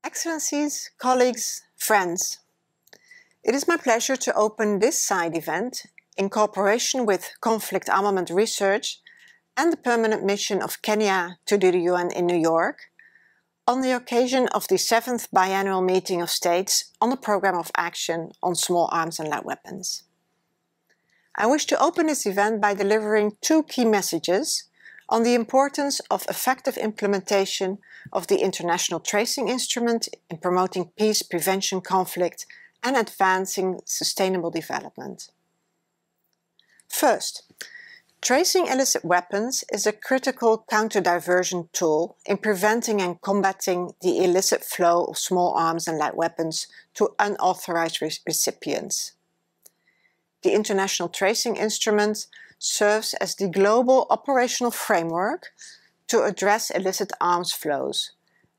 Excellencies, colleagues, friends, it is my pleasure to open this side event in cooperation with Conflict Armament Research and the permanent mission of Kenya to the UN in New York on the occasion of the 7th Biennial Meeting of States on the Programme of Action on Small Arms and Light Weapons. I wish to open this event by delivering two key messages on the importance of effective implementation of the International Tracing Instrument in promoting peace, prevention, conflict, and advancing sustainable development. First, tracing illicit weapons is a critical counter-diversion tool in preventing and combating the illicit flow of small arms and light weapons to unauthorized recipients. The International Tracing Instrument serves as the global operational framework to address illicit arms flows,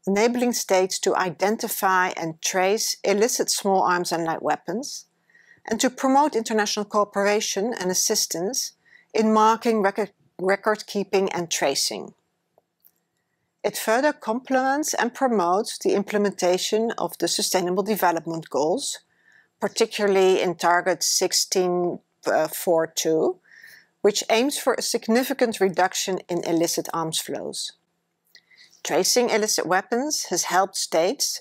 enabling states to identify and trace illicit small arms and light weapons, and to promote international cooperation and assistance in marking, record-keeping and tracing. It further complements and promotes the implementation of the Sustainable Development Goals, particularly in Target 16.4.2, which aims for a significant reduction in illicit arms flows. Tracing illicit weapons has helped states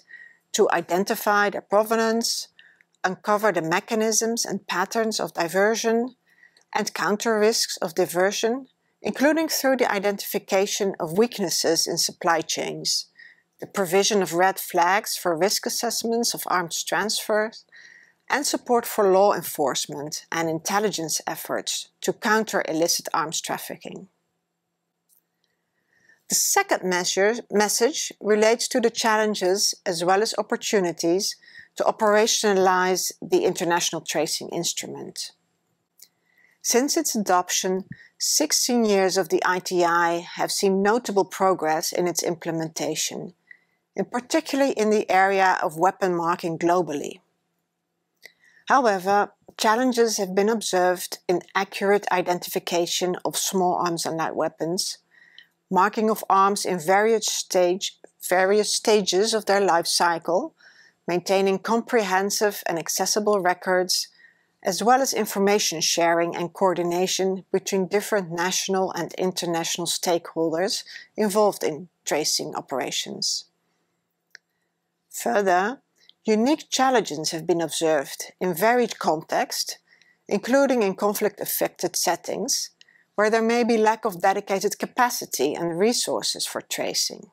to identify their provenance, uncover the mechanisms and patterns of diversion, and counter risks of diversion, including through the identification of weaknesses in supply chains, the provision of red flags for risk assessments of arms transfers, and support for law enforcement and intelligence efforts to counter illicit arms trafficking. The second message relates to the challenges as well as opportunities to operationalize the International Tracing Instrument. Since its adoption, 16 years of the ITI have seen notable progress in its implementation, and particularly in the area of weapon marking globally. However, challenges have been observed in accurate identification of small arms and light weapons, marking of arms in various stages of their life cycle, maintaining comprehensive and accessible records, as well as information sharing and coordination between different national and international stakeholders involved in tracing operations. Further, unique challenges have been observed in varied contexts, including in conflict-affected settings, where there may be lack of dedicated capacity and resources for tracing.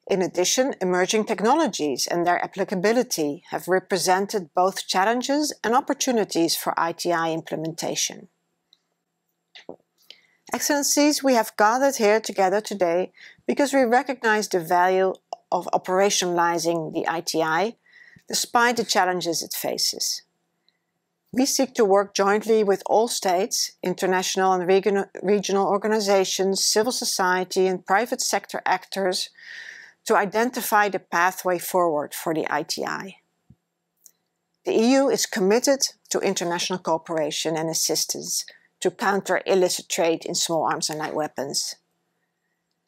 In addition, emerging technologies and their applicability have represented both challenges and opportunities for ITI implementation. Excellencies, we have gathered here together today because we recognize the value of operationalizing the ITI, despite the challenges it faces. We seek to work jointly with all states, international and regional organizations, civil society and private sector actors to identify the pathway forward for the ITI. The EU is committed to international cooperation and assistance to counter illicit trade in small arms and light weapons.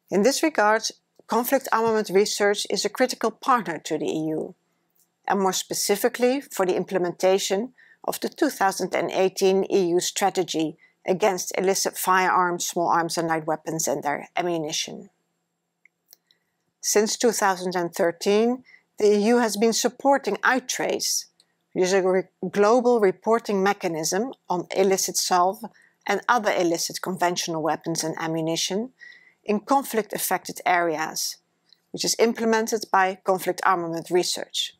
In this regard, Conflict Armament Research is a critical partner to the EU, and more specifically for the implementation of the 2018 EU strategy against illicit firearms, small arms and light weapons and their ammunition. Since 2013, the EU has been supporting iTrace, which is a global reporting mechanism on illicit salve and other illicit conventional weapons and ammunition in conflict-affected areas, which is implemented by Conflict Armament Research.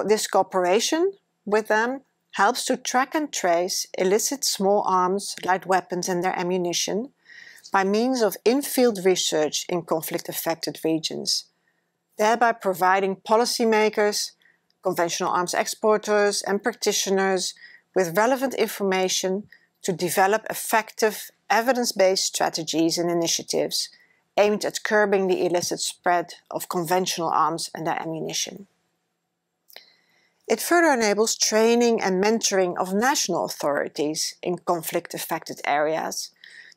This cooperation with them helps to track and trace illicit small arms, light weapons and their ammunition by means of in-field research in conflict-affected regions, thereby providing policymakers, conventional arms exporters and practitioners with relevant information to develop effective evidence-based strategies and initiatives aimed at curbing the illicit spread of conventional arms and their ammunition. It further enables training and mentoring of national authorities in conflict-affected areas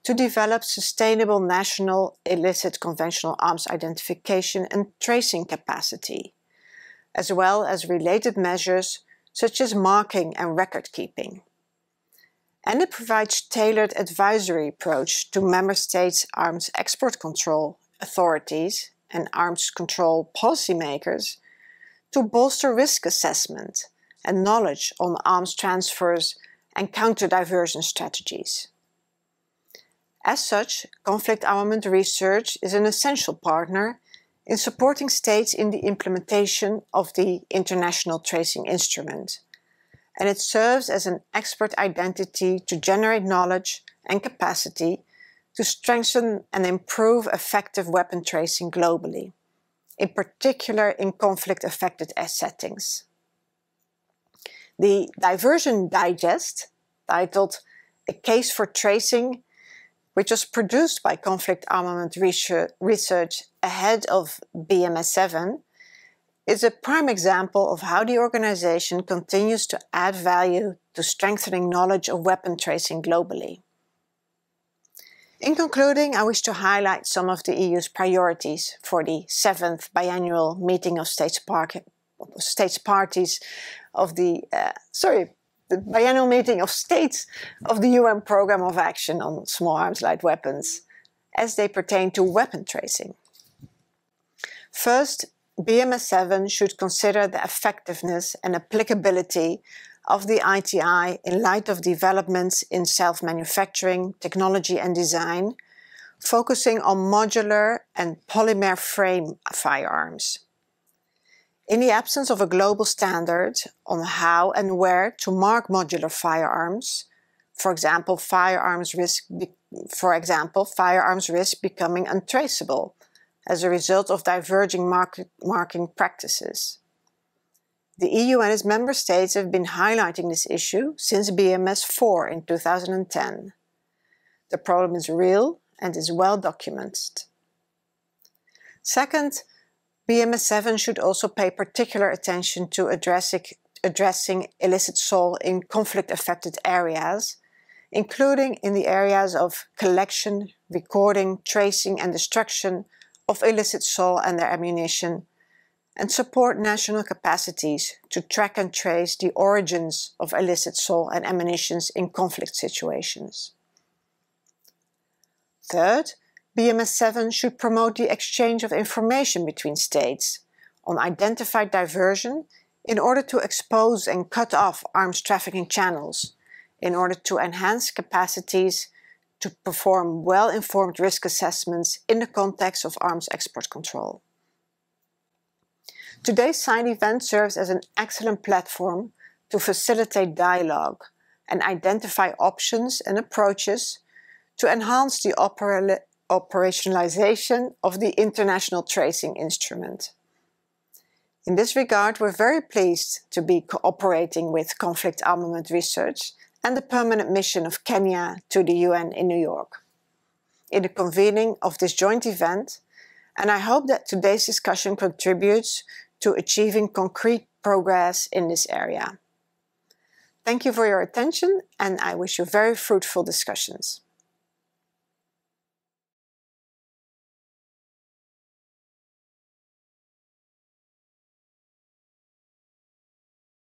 to develop sustainable national illicit conventional arms identification and tracing capacity, as well as related measures such as marking and record keeping. And it provides tailored advisory approach to member states' arms export control authorities and arms control policymakers to bolster risk assessment and knowledge on arms transfers and counter-diversion strategies. As such, Conflict Armament Research is an essential partner in supporting states in the implementation of the International Tracing Instrument, and it serves as an expert identity to generate knowledge and capacity to strengthen and improve effective weapon tracing globally, in particular in conflict-affected settings. The Diversion Digest, titled A Case for Tracing, which was produced by Conflict Armament Research ahead of BMS7, is a prime example of how the organization continues to add value to strengthening knowledge of weapon tracing globally. In concluding, I wish to highlight some of the EU's priorities for the 7th Biennial Meeting of States Parties of the Biennial Meeting of States of the UN Programme of Action on Small Arms Light Weapons, as they pertain to weapon tracing. First, BMS7 should consider the effectiveness and applicability of the ITI in light of developments in self-manufacturing, technology and design, focusing on modular and polymer frame firearms. In the absence of a global standard on how and where to mark modular firearms, for example, firearms risk becoming untraceable as a result of diverging marking practices. The EU and its member states have been highlighting this issue since BMS4 in 2010. The problem is real and is well documented. Second, BMS7 should also pay particular attention to addressing illicit SOL in conflict-affected areas, including in the areas of collection, recording, tracing and destruction of illicit SOL and their ammunition, and support national capacities to track and trace the origins of illicit SOL and ammunition in conflict situations. Third, BMS7 should promote the exchange of information between states on identified diversion in order to expose and cut off arms trafficking channels, in order to enhance capacities to perform well-informed risk assessments in the context of arms export control. Today's side event serves as an excellent platform to facilitate dialogue and identify options and approaches to enhance the operationalization of the International Tracing Instrument. In this regard, we're very pleased to be cooperating with Conflict Armament Research and the permanent mission of Kenya to the UN in New York in the convening of this joint event, and I hope that today's discussion contributes to achieving concrete progress in this area. Thank you for your attention, and I wish you very fruitful discussions.